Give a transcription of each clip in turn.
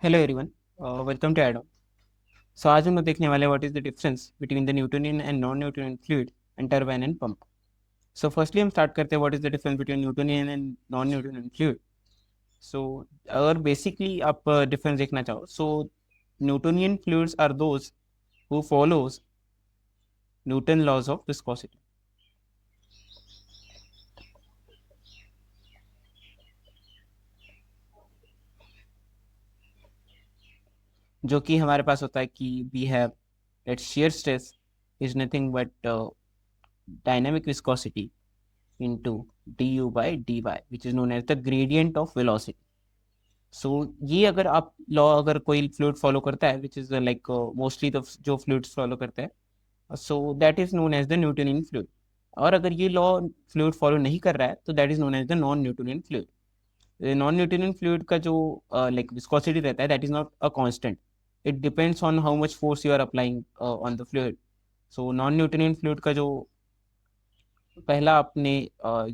Hello everyone, welcome to Adam. So आज हम लोग देखने वाले what is the difference between the Newtonian and non Newtonian fluid and turbine and pump. So firstly हम start करते हैं what is the difference between Newtonian and non Newtonian fluid. So अगर basically आप डिफरेंस देखना चाहो, so Newtonian fluids are those who follows Newton laws of viscosity, जो कि हमारे पास होता है कि we have that shear stress is nothing but dynamic viscosity into du by dy, which is known as the gradient of velocity. सो ये अगर आप लॉ अगर कोई फ्लूइड फॉलो करता है which is like mostly the जो फ्लूइड्स फॉलो करते हैं, so that is known as the Newtonian fluid. और अगर ये लॉ फ्लूइड फॉलो नहीं कर रहा है तो that is known as the non Newtonian fluid. Non Newtonian fluid का जो लाइक विस्कोसिटी रहता है that is not a constant, it depends on how much force you are applying on the fluid. So non Newtonian fluid का जो पहला आपने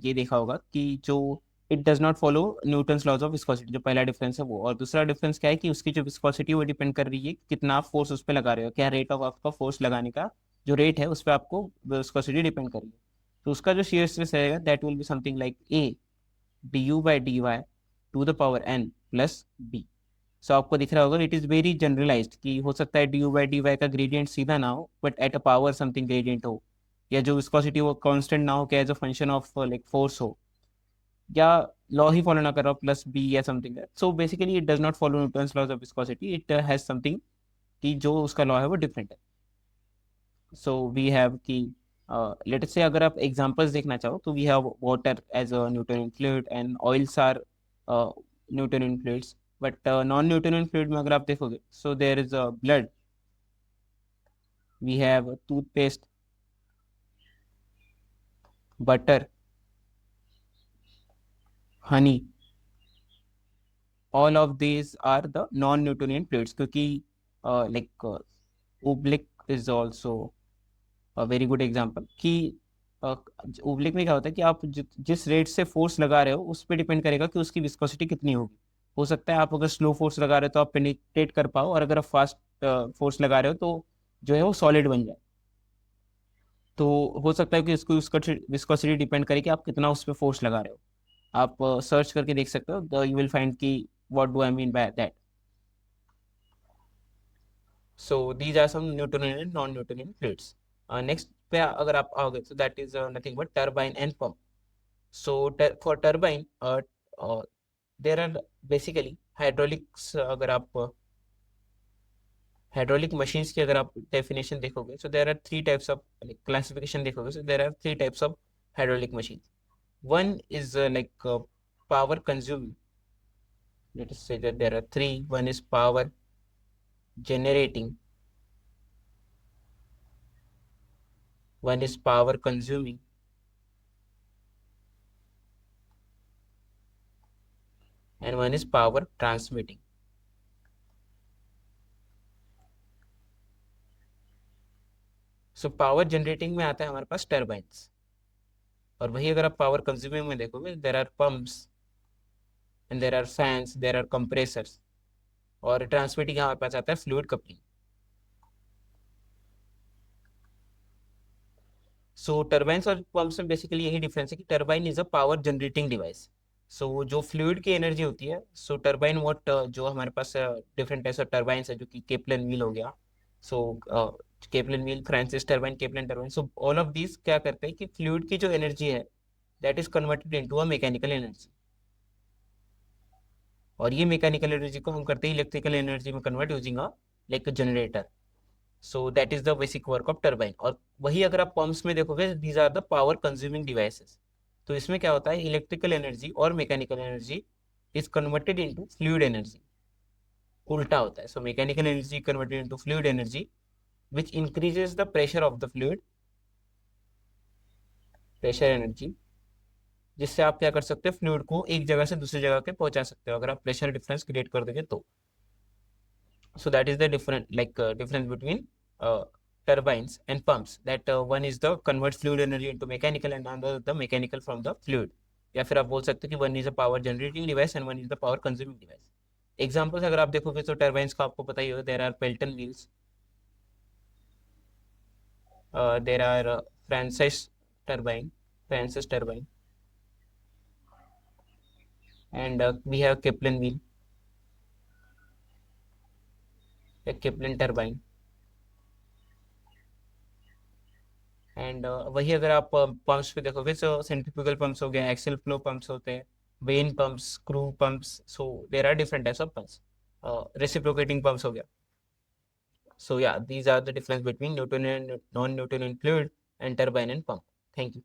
ये देखा होगा कि जो it does not follow Newton's laws of viscosity, जो पहला डिफरेंस है वो। और दूसरा डिफरेंस क्या है कि उसकी जो विस्कोसिटी वो डिपेंड कर रही है कि कितना आप फोर्स उस पर लगा रहे हो, क्या रेट ऑफ आपका फोर्स लगाने का जो रेट है उस पर आपको विस्कोसिटी डिपेंड कर रही है। तो उसका जो shear स्ट्रेस रहेगा that will be something like a d you by D y to the power n plus b. So आपको दिख रहा होगा इट इज वेरी जनरलाइज्ड कि हो सकता है D you by D Y का ग्रेडियंट सीधा ना हो but at a power something gradient हो, या जो विस्कोसिटी वो कांस्टेंट ना हो कि as a function of like force हो, या लॉ ही फॉलो ना कर रहा हो प्लस बी या something. So basically it does not follow Newton's laws of viscosity, it has something कि जो उसका लॉ है वो डिफरेंट है। सो वी हैव कि लेट से अगर आप एग्जांपल्स देखना चाहो तो we have water as a Newtonian fluid and oils are Newtonian fluids. But non Newtonian fluid में अगर आप देखोगे so there is a blood, we have toothpaste, butter, honey, all of these are the non Newtonian fluids. क्योंकि like oobleck is also a very good example कि oobleck में क्या होता है कि आप जिस रेट से फोर्स लगा रहे हो उस पर डिपेंड करेगा कि उसकी विस्कोसिटी कितनी होगी। हो सकता है आप अगर स्लो फोर्स लगा रहे हो तो आप पेनिट्रेट कर पाओ, और अगर आप फास्ट फोर्स लगा रहे हो तो जो है वो सॉलिड बन जाए। तो हो सकता है कि इसको उसका विस्कोसिटी डिपेंड करे कि आप कितना उस पर फोर्स लगा रहे हो। आप सर्च करके देख सकते हो, यू विल फाइंड कि what do I mean by that. So these are some Newtonian and non Newtonian fluids. Next पे अगर आप आओगे तो that is nothing but turbine and pump. So for turbine, there are basically hydraulics, अगर आप hydraulic machines की अगर आप definition देखोगे, so there are three types of like, classification देखोगे, so there are three types of hydraulic machines. One is power consuming. Let us say that there are three. One is power generating, one is power consuming, and one is power transmitting. So power generating में आता है हमारे पास turbines, और वही अगर आप power consuming में देखोगे there are pumps and there are fans, there are compressors, और ट्रांसमिटिंग हमारे पास आता है फ्लूइड कपलिंग। सो टर्बाइंस और पंप्स में बेसिकली यही डिफरेंस है कि turbine is a power generating device. So जो फ्लूइड की एनर्जी होती है, सो टर्बाइन व्हाट जो हमारे पास डिफरेंट टाइप्स ऑफ टर्बाइंस है, जो कि केपलन व्हील हो गया, so Kaplan wheel, Francis turbine, Kaplan turbine, so all of these क्या करते हैं कि फ्लूइड की जो एनर्जी है that is converted into a mechanical energy, और ये मैकेनिकल एनर्जी को हम करते हैं इलेक्ट्रिकल एनर्जी में convert using a like generator. So that is the basic work of turbine. और वही अगर आप पंप्स में देखोगे these are the power consuming devices. तो इसमें क्या होता है, इलेक्ट्रिकल एनर्जी और mechanical energy is converted into fluid energy, उल्टा होता है। So mechanical energy converted into fluid energy which increases the pressure of the fluid, pressure energy, जिससे आप क्या कर सकते हो, फ्लूइड को एक जगह से दूसरी जगह के पहुंचा सकते हो अगर आप प्रेशर डिफरेंस क्रिएट कर दोगे तो। So that is the different difference between turbines and pumps, that one is the converts fluid energy into mechanical and another the mechanical from the fluid, या फिर आप बोल सकते हो कि one is a power generating device and one is the power consuming device। Examples अगर आप देखोगे तो टर्बाइंस का आपको पता ही होगा, there are Pelton wheels, there are Francis turbine, and we have Kepler wheel, a Kepler turbine, and वही अगर आप पंप्स पे देखोगे तो सेंट्रीफ्यूगल पंप्स हो गए, एक्सल फ्लो पंप्स होते हैं, vane pumps, screw pumps, so there are different types of pumps, reciprocating pumps हो गया. So yeah, these are the difference between Newtonian and non-Newtonian fluid and turbine and pump. Thank you.